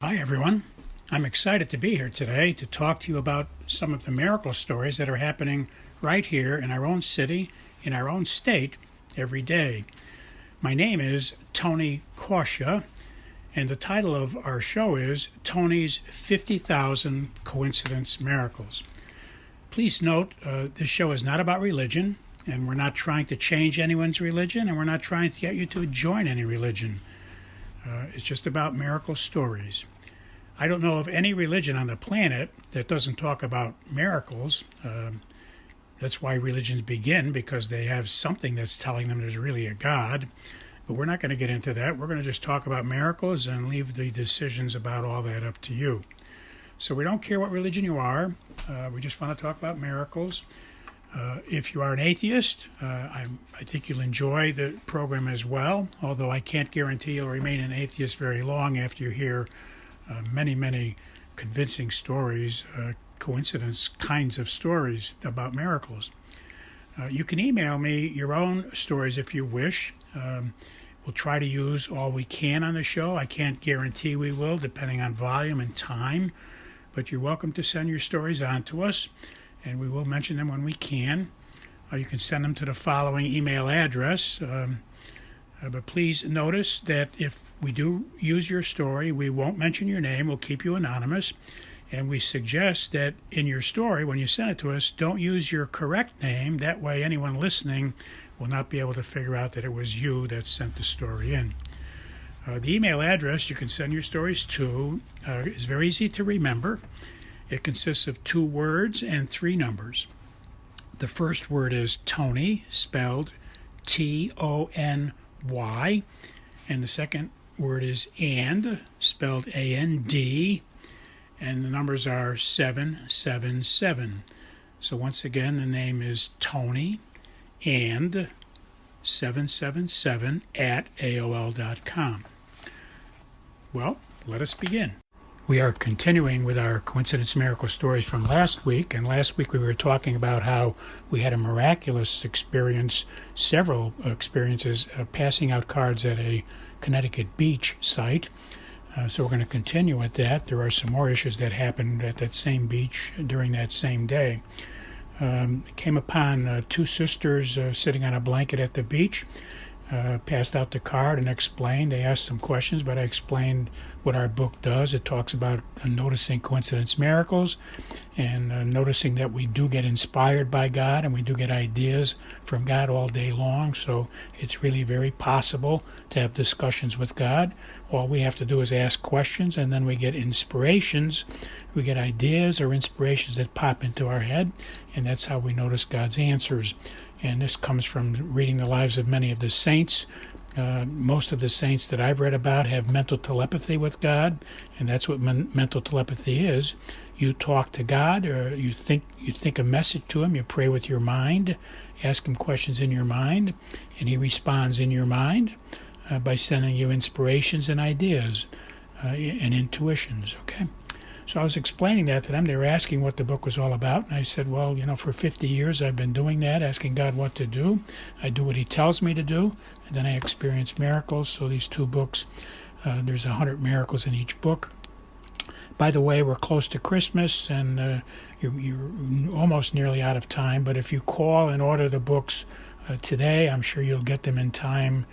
Hi, everyone. I'm excited to be here today to talk to you about some of the miracle stories that are happening right here in our own city, in our own state, every day. My name is Tony Kosia, and the title of our show is Tony's 50,000 Coincidence Miracles. Please note, this show is not about religion, and we're not trying to change anyone's religion, and we're not trying to get you to join any religion. It's just about miracle stories. I don't know of any religion on the planet that doesn't talk about miracles. That's why religions begin, because they have something that's telling them there's really a God. But we're not going to get into that. We're going to just talk about miracles and leave the decisions about all that up to you. So we don't care what religion you are. We just want to talk about miracles. If you are an atheist, I think you'll enjoy the program as well, although I can't guarantee you'll remain an atheist very long after you hear many convincing stories, coincidence kinds of stories about miracles. You can email me your own stories if you wish. We'll try to use all we can on the show. I can't guarantee we will, depending on volume and time, but you're welcome to send your stories on to us, and we will mention them when we can. You can send them to the following email address. But please notice that if we do use your story, we won't mention your name. We'll keep you anonymous. And we suggest that in your story, when you send it to us, don't use your correct name. That way anyone listening will not be able to figure out that it was you that sent the story in. The email address you can send your stories to is very easy to remember. It consists of 2 words and 3 numbers. The first word is Tony, spelled Tony, and the second word is and, spelled AND, and the numbers are 777. So once again, the name is Tony and 777 at AOL.com. Well, let us begin. We are continuing with our coincidence miracle stories from last week, and last week we were talking about how we had a miraculous experience, several experiences, passing out cards at a Connecticut beach site. So we're going to continue with that. There are some more issues that happened at that same beach during that same day. Came upon 2 sisters sitting on a blanket at the beach. Passed out the card and explained. They asked some questions, but I explained what our book does. It talks about noticing coincidence miracles and noticing that we do get inspired by God and we do get ideas from God all day long. So it's really very possible to have discussions with God. All we have to do is ask questions, and then we get inspirations. We get ideas or inspirations that pop into our head, and that's how we notice God's answers. And this comes from reading the lives of many of the saints. Most of the saints that I've read about have mental telepathy with God, and that's what mental telepathy is. You talk to God, or you think a message to Him, you pray with your mind, ask Him questions in your mind, and He responds in your mind by sending you inspirations and ideas and intuitions, okay? So I was explaining that to them. They were asking what the book was all about. And I said, well, for 50 years I've been doing that, asking God what to do. I do what He tells me to do, and then I experience miracles. So these 2 books, there's 100 miracles in each book. By the way, we're close to Christmas, and you're almost nearly out of time. But if you call and order the books today, I'm sure you'll get them in time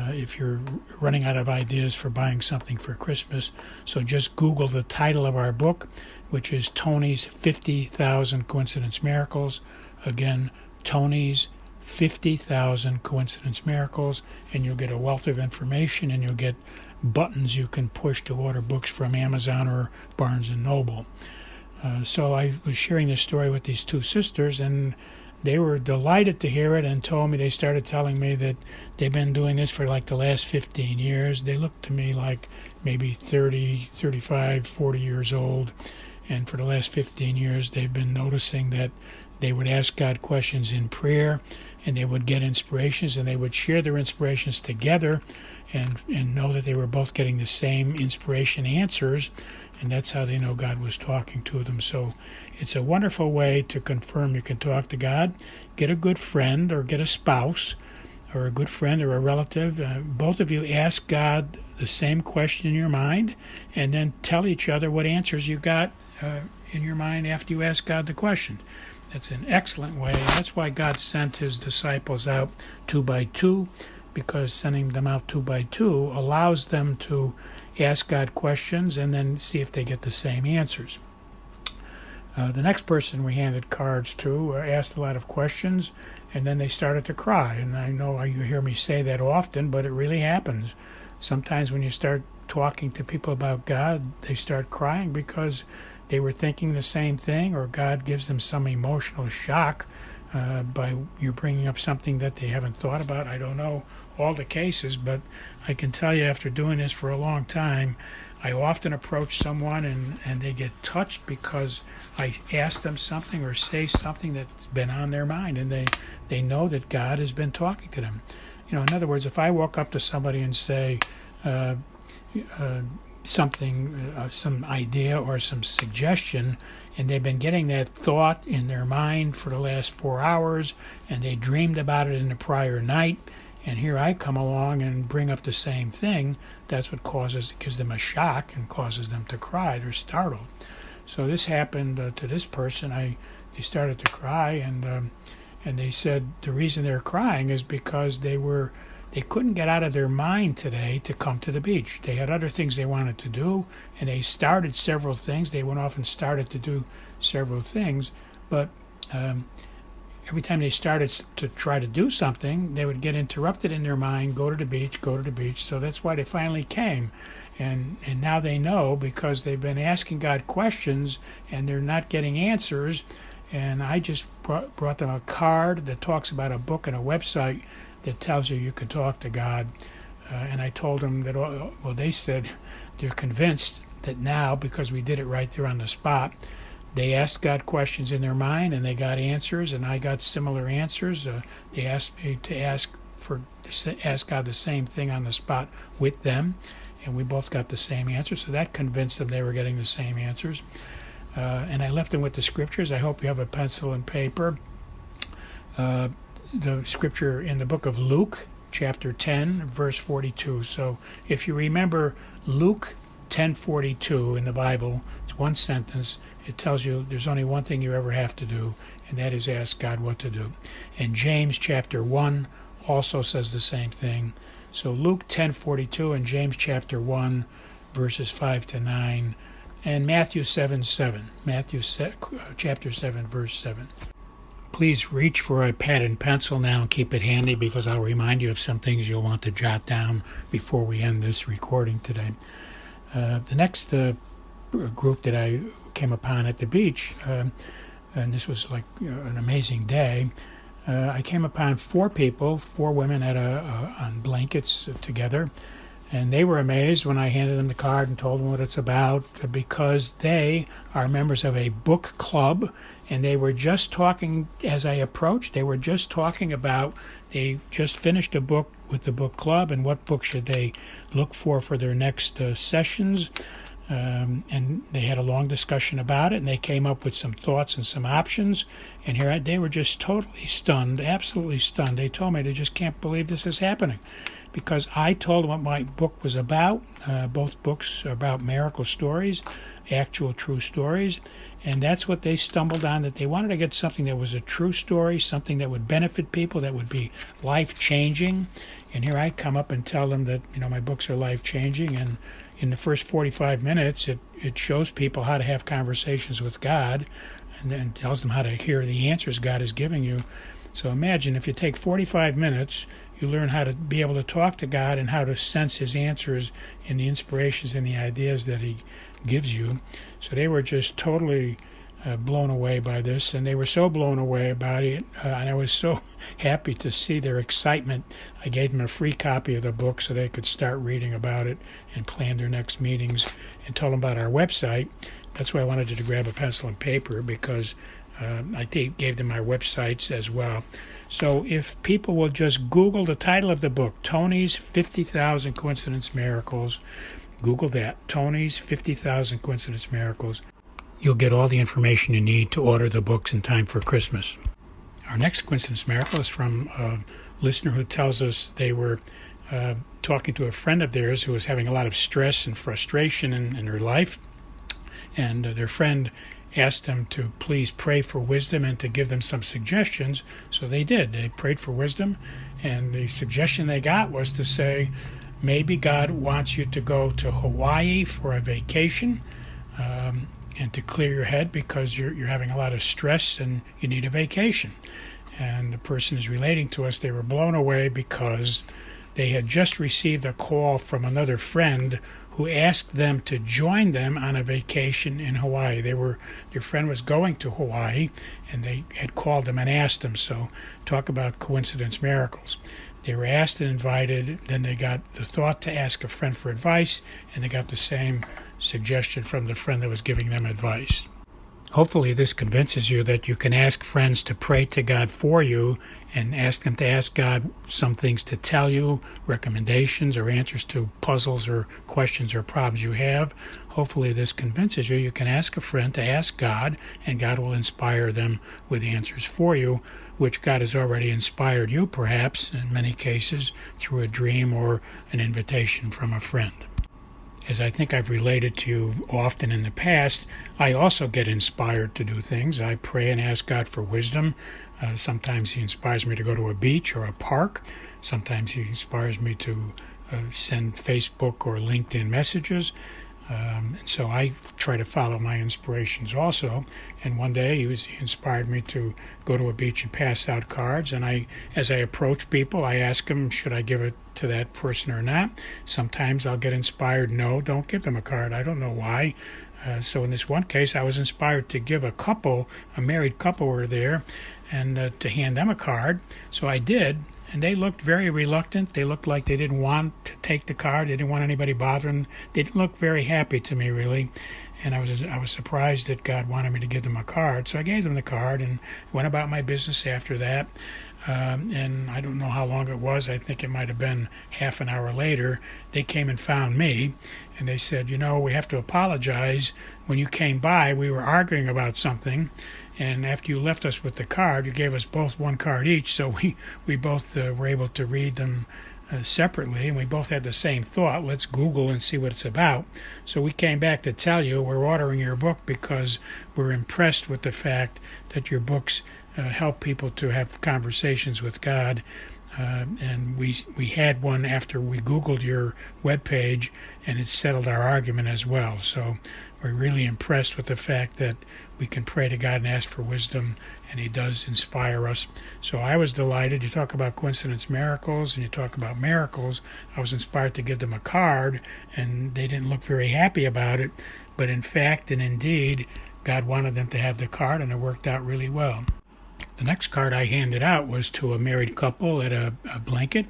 if you're running out of ideas for buying something for Christmas. So just Google the title of our book, which is Tony's 50,000 Coincidence Miracles. Again, Tony's 50,000 Coincidence Miracles, and you'll get a wealth of information, and you'll get buttons you can push to order books from Amazon or Barnes & Noble. So I was sharing this story with these 2 sisters, and they were delighted to hear it and they started telling me that they've been doing this for like the last 15 years. They looked to me like maybe 30, 35, 40 years old. And for the last 15 years, they've been noticing that they would ask God questions in prayer, and they would get inspirations, and they would share their inspirations together and know that they were both getting the same inspiration answers. And that's how they know God was talking to them. So it's a wonderful way to confirm you can talk to God. Get a good friend or get a spouse or a good friend or a relative, both of you ask God the same question in your mind, and then tell each other what answers you got in your mind after you ask God the question. That's an excellent way. That's why God sent his disciples out 2 by 2, because sending them out 2 by 2 allows them to ask God questions and then see if they get the same answers. The next person we handed cards to asked a lot of questions, and then they started to cry. And I know you hear me say that often, but it really happens. Sometimes when you start talking to people about God, they start crying because they were thinking the same thing, or God gives them some emotional shock by you bringing up something that they haven't thought about. I don't know all the cases, but I can tell you after doing this for a long time, I often approach someone and they get touched because I ask them something or say something that's been on their mind, and they know that God has been talking to them. In other words, if I walk up to somebody and say something, some idea or some suggestion, and they've been getting that thought in their mind for the last 4 hours, and they dreamed about it in the prior night, and here I come along and bring up the same thing, that's what gives them a shock and causes them to cry. They're startled. So this happened to this person. They started to cry, and they said the reason they're crying is because they couldn't get out of their mind today to come to the beach. They had other things they wanted to do, and they started several things. They went off and started to do several things, but every time they started to try to do something, they would get interrupted in their mind, go to the beach. So that's why they finally came. And now they know, because they've been asking God questions and they're not getting answers. And I just brought them a card that talks about a book and a website that tells you can talk to God. And I told them that, they said they're convinced that now, because we did it right there on the spot, they asked God questions in their mind and they got answers, and I got similar answers. They asked me to ask God the same thing on the spot with them, and we both got the same answer. So that convinced them they were getting the same answers. And I left them with the scriptures. I hope you have a pencil and paper. The scripture in the book of Luke, chapter 10, verse 42. So if you remember Luke 10:42 in the Bible, it's one sentence. It tells you there's only one thing you ever have to do, and that is ask God what to do. And James chapter 1 also says the same thing. So Luke 10:42 and James chapter 1, verses 5 to 9, and Matthew 7:7. Chapter 7, verse 7. Please reach for a pad and pencil now and keep it handy, because I'll remind you of some things you'll want to jot down before we end this recording today. The next group that I came upon at the beach, and this was like an amazing day, I came upon 4 women on blankets together, and they were amazed when I handed them the card and told them what it's about, because they are members of a book club, and they were just talking, as I approached, they were just talking about, they just finished a book with the book club, and what book should they look for their next sessions. And they had a long discussion about it, and they came up with some thoughts and some options, and here they were just totally stunned, absolutely stunned. They told me they just can't believe this is happening, because I told them what my book was about. Both books are about miracle stories, actual true stories, and that's what they stumbled on, that they wanted to get something that was a true story, something that would benefit people, that would be life-changing. And here I come up and tell them that my books are life-changing, and in the first 45 minutes, it shows people how to have conversations with God, and then tells them how to hear the answers God is giving you. So imagine if you take 45 minutes, you learn how to be able to talk to God and how to sense his answers and the inspirations and the ideas that he gives you. So they were just totally blown away by this, and they were so blown away about it, and I was so happy to see their excitement. I gave them a free copy of the book so they could start reading about it and plan their next meetings, and told them about our website. That's why I wanted you to grab a pencil and paper, because I gave them our websites as well. So if people will just Google the title of the book, Tony's 50,000 Coincidence Miracles, Google that, Tony's 50,000 Coincidence Miracles, you'll get all the information you need to order the books in time for Christmas. Our next coincidence miracle is from listener who tells us they were talking to a friend of theirs who was having a lot of stress and frustration in her life, and their friend asked them to please pray for wisdom and to give them some suggestions. So they did. They prayed for wisdom, and the suggestion they got was to say, maybe God wants you to go to Hawaii for a vacation and to clear your head because you're having a lot of stress and you need a vacation. And the person is relating to us, they were blown away because they had just received a call from another friend who asked them to join them on a vacation in Hawaii. Their friend was going to Hawaii, and they had called them and asked them. So talk about coincidence miracles. They were asked and invited, then they got the thought to ask a friend for advice, and they got the same suggestion from the friend that was giving them advice. Hopefully this convinces you that you can ask friends to pray to God for you and ask them to ask God some things to tell you, recommendations or answers to puzzles or questions or problems you have. Hopefully this convinces you can ask a friend to ask God, and God will inspire them with answers for you, which God has already inspired you, perhaps, in many cases, through a dream or an invitation from a friend. As I think I've related to you often in the past, I also get inspired to do things. I pray and ask God for wisdom. Sometimes He inspires me to go to a beach or a park. Sometimes He inspires me to send Facebook or LinkedIn messages. And so I try to follow my inspirations also. And one day he inspired me to go to a beach and pass out cards. And as I approach people, I ask them, should I give it to that person or not? Sometimes I'll get inspired, no, don't give them a card. I don't know why. So in this one case, I was inspired to give a married couple were there, and to hand them a card. So I did. And they looked very reluctant. They looked like they didn't want to take the card. They didn't want anybody bothering. They didn't look very happy to me, really. And I was surprised that God wanted me to give them a card. So I gave them the card and went about my business after that. And I don't know how long it was. I think it might have been half an hour later. They came and found me, and they said, we have to apologize. When you came by, we were arguing about something. And after you left us with the card, you gave us both one card each, so we both were able to read them separately, and we both had the same thought, let's Google and see what it's about. So we came back to tell you we're ordering your book because we're impressed with the fact that your books help people to have conversations with God. And we had one after we Googled your webpage, and it settled our argument as well. So we're really impressed with the fact that we can pray to God and ask for wisdom, and He does inspire us. So I was delighted. You talk about coincidence miracles, and you talk about miracles. I was inspired to give them a card, and they didn't look very happy about it. But in fact and indeed, God wanted them to have the card, and it worked out really well. The next card I handed out was to a married couple at a blanket,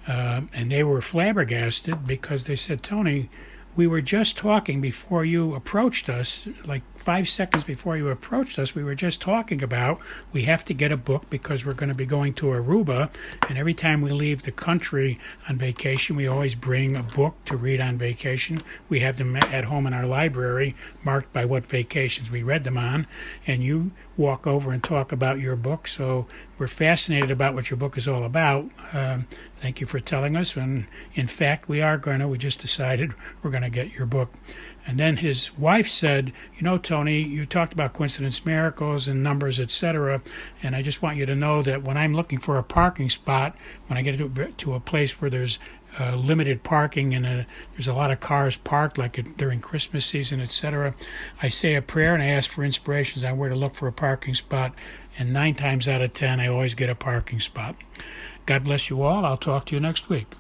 and they were flabbergasted because they said, Tony, we were just talking before you approached us, like 5 seconds before you approached us, we were just talking about we have to get a book because we're going to be going to Aruba, and every time we leave the country on vacation, we always bring a book to read on vacation. We have them at home in our library marked by what vacations we read them on, and you walk over and talk about your book, so we're fascinated about what your book is all about. Thank you for telling us, and in fact, we just decided we're going to get your book. And then his wife said, Tony, you talked about coincidence miracles and numbers, etc., and I just want you to know that when I'm looking for a parking spot, when I get to a place where there's limited parking and there's a lot of cars parked, like during Christmas season, etc., I say a prayer and I ask for inspirations on where to look for a parking spot, and 9 times out of 10, I always get a parking spot. God bless you all. I'll talk to you next week.